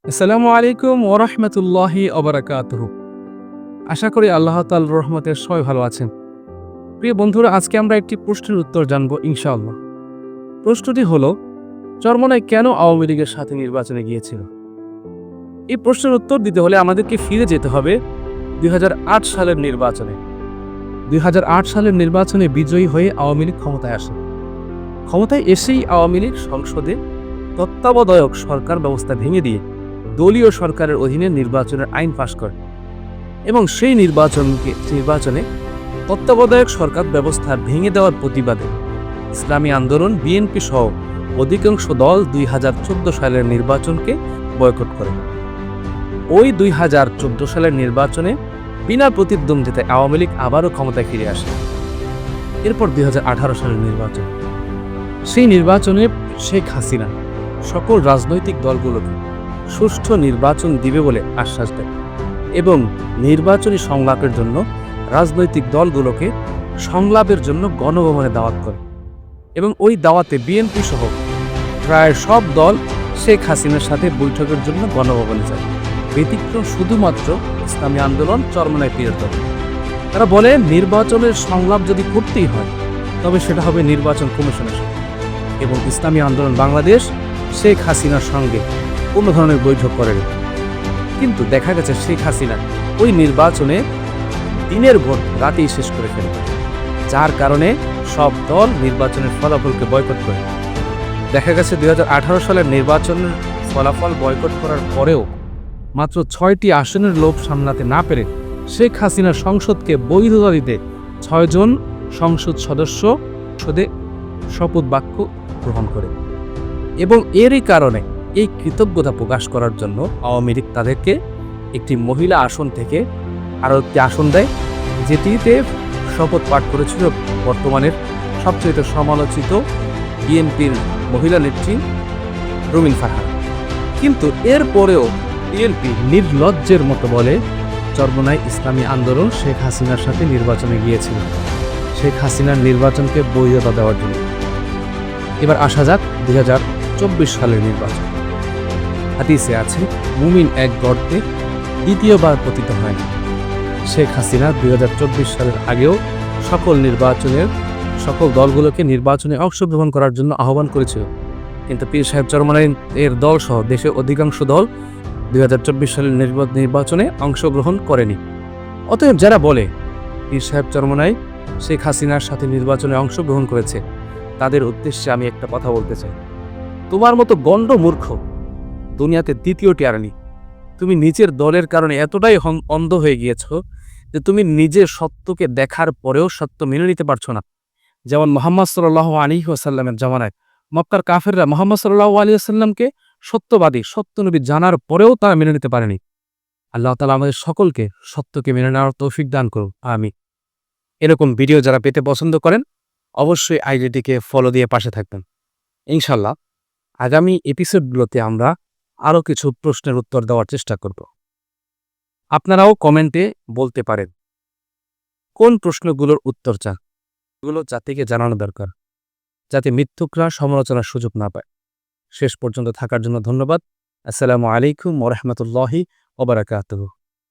আসসালামু আলাইকুম ওরহমতুল্লাহি অবরাকাতুহু। আশা করি আল্লাহ তাআলার রহমতে সবাই ভালো আছেন। প্রিয় বন্ধুরা, আজকে আমরা একটি প্রশ্নের উত্তর জানব ইনশাআল্লাহ। প্রশ্নটি হলো, চরমোনাই কেন আওয়ামী লীগের সাথে নির্বাচনে গিয়েছিল? এই প্রশ্নের উত্তর দিতে হলে আমাদেরকে ফিরে যেতে হবে ২০০৮ সালের নির্বাচনে। ২০০৮ সালের নির্বাচনে বিজয়ী হয়ে আওয়ামী লীগ ক্ষমতায় আসে। ক্ষমতায় এসেই আওয়ামী লীগ সংসদে তত্ত্বাবধায়ক সরকার ব্যবস্থা ভেঙে দিয়ে দলীয় সরকারের অধীনে নির্বাচনের আইন পাশ করে এবং সেই নির্বাচনে তত্ত্বাবধায়ক সরকার ব্যবস্থা ভেঙে দেওয়ার প্রতিবাদে ইসলামী আন্দোলন, বিএনপি সহ অধিকাংশ দল ২০১৪ সালের নির্বাচনকে বয়কট করে। ওই ২০১৪ সালের নির্বাচনে বিনা প্রতিদ্বন্দ্বিতায় আওয়ামী লীগ আবারও ক্ষমতায় ফিরে আসে। এরপর ২০১৮ সালের নির্বাচন। সেই নির্বাচনে শেখ হাসিনা সকল রাজনৈতিক দলগুলোকে সুষ্ঠু নির্বাচন দিবে বলে আশ্বাস দেয় এবং নির্বাচনী সংলাপের জন্য রাজনৈতিক দলগুলোকে সংলাপের জন্য গণভবনে দাওয়াত করে এবং ওই দাওয়াতে বিএনপি সহ প্রায় সব দল শেখ হাসিনার সাথে বৈঠকের জন্য গণভবনে যায়। ব্যতিক্রম শুধুমাত্র ইসলামী আন্দোলন, চরমোনাই পীরের দল। তারা বলে, নির্বাচনের সংলাপ যদি করতেই হয় তবে সেটা হবে নির্বাচন কমিশনের সাথে, এবং ইসলামী আন্দোলন বাংলাদেশ শেখ হাসিনার সঙ্গে কোনো ধরনের বৈঠক করেনি। কিন্তু দেখা গেছে শেখ হাসিনা ওই নির্বাচনে দিনের ভোট রাতেই শেষ করে ফেলে, যার কারণে সব দল নির্বাচনের ফলাফলকে বয়কট করে। দেখা গেছে ২০১৮ সালের নির্বাচনের ফলাফল বয়কট করার পরেও মাত্র ৬টি আসনের লোভ সামলাতে না পেরে শেখ হাসিনা সংসদকে বৈধতা দিতে ৬ জন সংসদ সদস্য শপথ বাক্য গ্রহণ করে এবং এরই কারণে এই কৃতজ্ঞতা প্রকাশ করার জন্য আওয়ামী লীগ তাদেরকে একটি মহিলা আসন থেকে আরও একটি আসন দেয়, যেটিতে শপথ পাঠ করেছিল বর্তমানের সবচেয়ে সমালোচিত বিএনপির মহিলা নেত্রী রুমিন ফারহান। কিন্তু এরপরেও বিএনপি নির্লজ্জের মতো বলে, চরমোনাই ইসলামী আন্দোলন শেখ হাসিনার সাথে নির্বাচনে গিয়েছিল শেখ হাসিনার নির্বাচনকে বৈধতা দেওয়ার জন্য। এবার আসা যাক ২০২৪ সালের নির্বাচন। হাদিসে আছে, মুমিন এক গর্তে দ্বিতীয়বার পতিত হয় না। শেখ হাসিনা ২০২৪ সালের আগেও সকল দলগুলোকে নির্বাচনে অংশগ্রহণ করার জন্য আহ্বান করেছিল, কিন্তু পীর সাহেব চরমোনাই এর দল সহ দেশের অধিকাংশ দল ২০২৪ সালের নির্বাচনে অংশগ্রহণ করেনি। অতএব যারা বলে পীর সাহেব চরমোনাই শেখ হাসিনার সাথে নির্বাচনে অংশগ্রহণ করেছে, তাদের উদ্দেশ্যে আমি একটা কথা বলতে চাই। তোমার মতো গণ্ড মূর্খ দুনিয়াতে দ্বিতীয়টি আর নেই। তুমি নিজের দলের কারণে এতটাই অন্ধ হয়ে গিয়েছ যে তুমি নিজের সত্যকে দেখার পরেও সত্য মেনে নিতে পারছো না। যেমন মুহাম্মদ সাল্লাল্লাহু আলাইহি ওয়াসাল্লামের জামানায় মক্কার কাফেররা মুহাম্মদ সাল্লাল্লাহু আলাইহি ওয়াসাল্লামকে সত্যবাদী, সত্য নবী জানার পরেও তারা মেনে নিতে পারেনি। আল্লাহ তাআলা আমাদের সকলকে সত্যকে মেনে নেওয়ার তৌফিক দান করুন, আমিন। এরকম ভিডিও যারা পেতে পছন্দ করেন অবশ্যই আইডিটিকে ফলো দিয়ে পাশে থাকবেন। ইনশাল্লাহ আগামী এপিসোডগুলোতে আমরা আরও কিছু প্রশ্নের উত্তর দেওয়ার চেষ্টা করব। আপনারাও কমেন্টে বলতে পারেন কোন প্রশ্নগুলোর উত্তর চান, এগুলো জাতিকে জানানো দরকার, যাতে মিথ্যুকরা সমালোচনার সুযোগ না পায়। শেষ পর্যন্ত থাকার জন্য ধন্যবাদ। আসসালামু আলাইকুম ওয়া রাহমাতুল্লাহি ওয়া বারাকাতুহু।